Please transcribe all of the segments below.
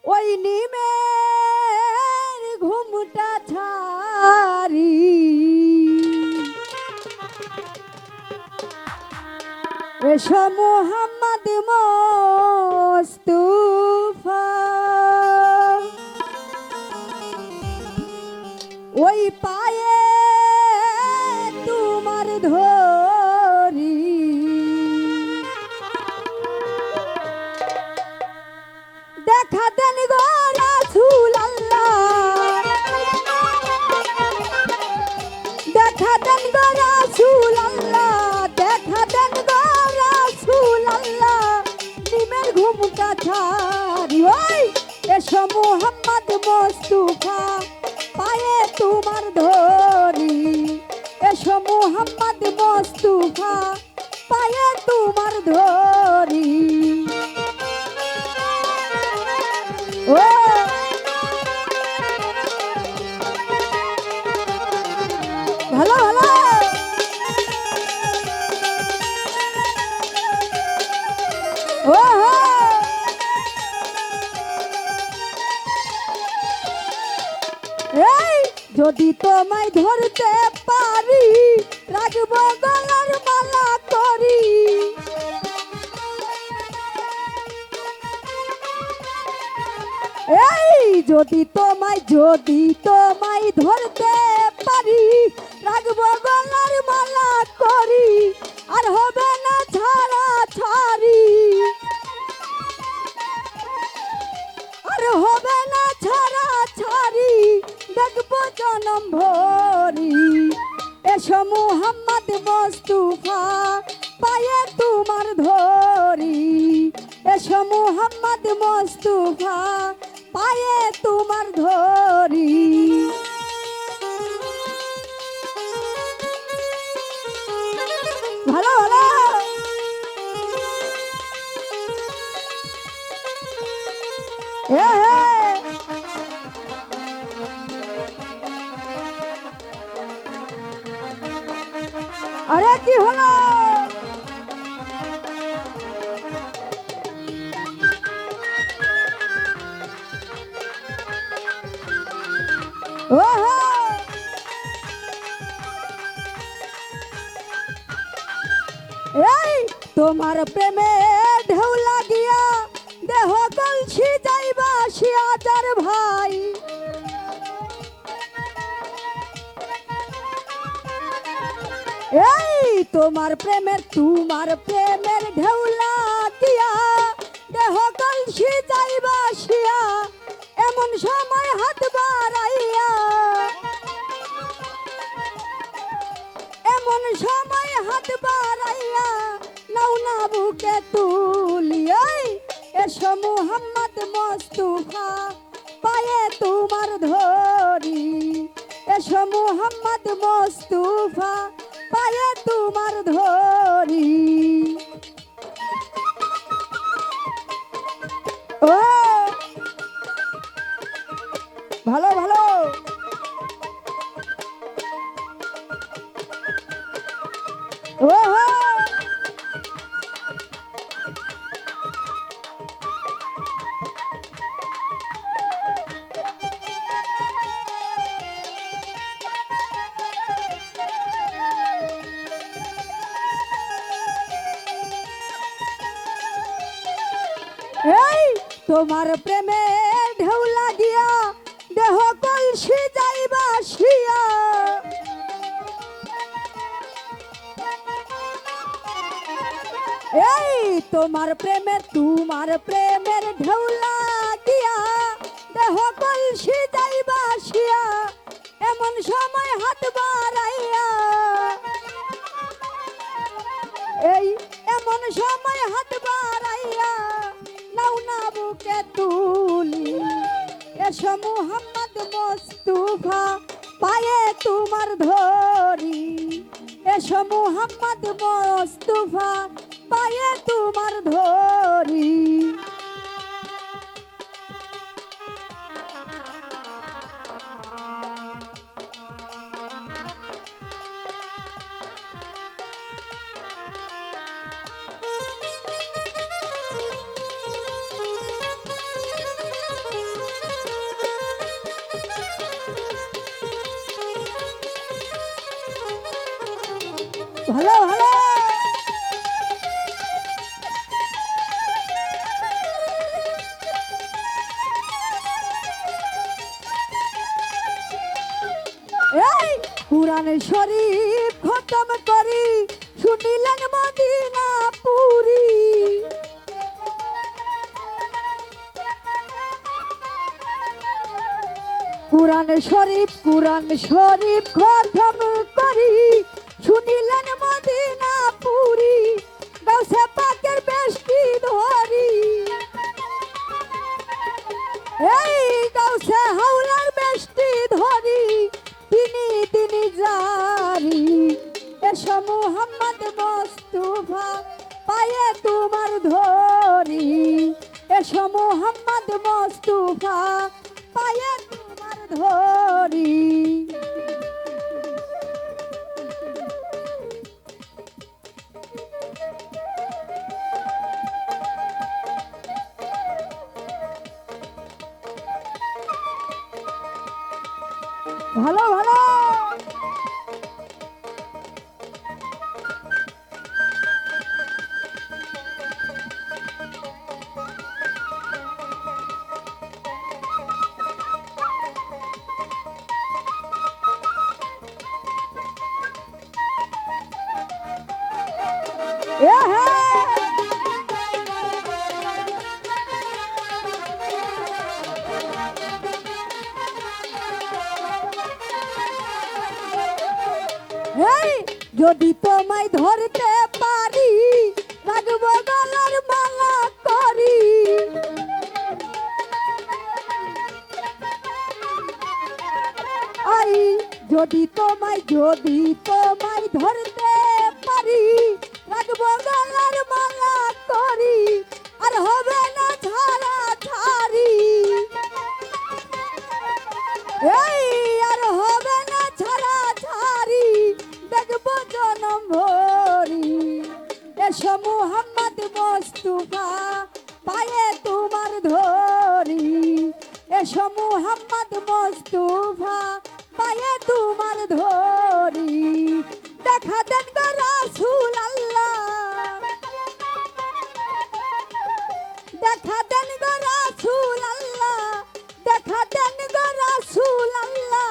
ওই নিমের ঘুমটা ছাড়ি এসো মুহাম্মদ মুস্তাফা ওই পায়ে তোমার ধরি দেখা দেন গো রাসূল আল্লাহ দেখা দেন গো রাসূল আল্লাহ দেখা দেন গো রাসূল আল্লাহ নিমের ঘুমটা ছাড়ি ওই এসো মুহাম্মদ মুস্তাফা পায়ে তোমার ধরি এসো মুহাম্মদ মুস্তাফা পায়ে তোমার ধরি ও ভালো ভালো ও এই যদি তোমায় ধরতে পারি রাখবো গলার মালা করি এই যদি তোমায় ধরতে পারি রাখবো গলার মালা করি আর হবে না ছাড়া ছাড়ি আর হবে না ছাড়া ছাড়ি দেখবো জনম ভরি এসো মুহাম্মদ মুস্তাফা পায়ে তোমার ধরি এসো মুহাম্মদ মুস্তাফা পায়ে তোমার ধরি ভালো ভালো আরে কি হলো ওহো এই তোমার প্রেমে ঢেউ লাগিয়া দেহ কলসি যাইবা শিয়াজার ভাই এই তোমার প্রেমের ঢেউ লাগিয়া দেহ কলসি যাইবা শিয়া এমন সময় হাত বাড়াইয়া এমন সময় হাত বাড়াইয়া নাও না বুকে তুলিয়া এসো মুহাম্মদ মুস্তাফা পায়ে তোমার ধরি এসো মুহাম্মদ মুস্তাফা পায়ে তোমার ধরি ও ভালো ভালো ওহো এই তোমার প্রেমে ঢেউ লাগিয়া দেহ কলসি যাইবা শিয়া এই তোমার প্রেমের ঢেউ লাগিয়া দেহ কলসি যাইবা শিয়া এমন সময় হাত বাড়াইয়া এই এমন সময় হাত বাড়াইয়া নাও না বুকে তুলি এসো মুহাম্মদ মুস্তাফা পায়ে তোমার ধরি এসো মুহাম্মদ মুস্তাফা পায়ে তোমার ধরি ভালো ভালো এই কুরআন শরীফ খতম করি শুনিলেন মদিনা পুরি কুরআন শরীফ খতম করি শুনিলেন মদিনা পুরি গাউসে পাকের বেশটি ধরি এই গাউসে হাওলার বেশটি ধরি তিনি জারি এসো মুহাম্মদ মুস্তাফা পায়ে তোমার ধরি এসো মুহাম্মদ মুস্তাফা পায়ে তোমার ধরি ভালো ভালো যদি তোমায় ধরতে পারি রাখবো গলার মালা করি আই যদি তোমায় ধরতে পারি রাখবো গলার মালা করি আর হবে না ছাড়া ছাড়ি এই আর হবে না ছাড়া ছাড়ি দেখবো জনম ভরি এসো মুহাম্মদ মুস্তাফা পায়ে তোমার ধরি এসো মুহাম্মদ মুস্তাফা পায়ে তোমার ধরি দেখা দেন গো রাসূল আল্লাহ দেখা দেন গো রাসূল আল্লাহ দেখা দেন গো রাসূল আল্লাহ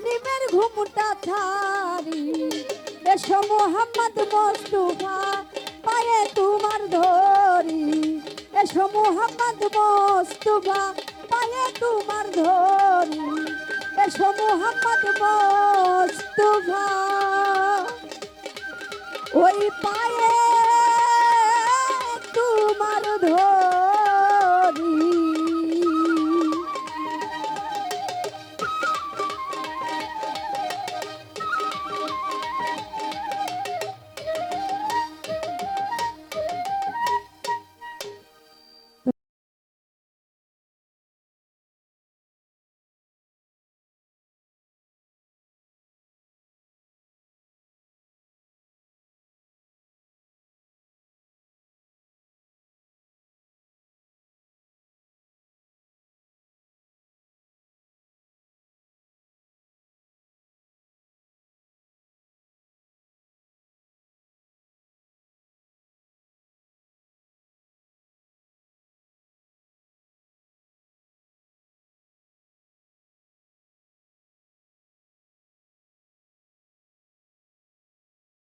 নিমের ঘুমটা ছাড়ি এসো মুহাম্মদ মুস্তাফা পায়ে তোমার ধরি এসো মুহাম্মদ মুস্তাফা পায়ে তোমার ধরি এসো মুহাম্মদ মুস্তাফা ওই পায়ে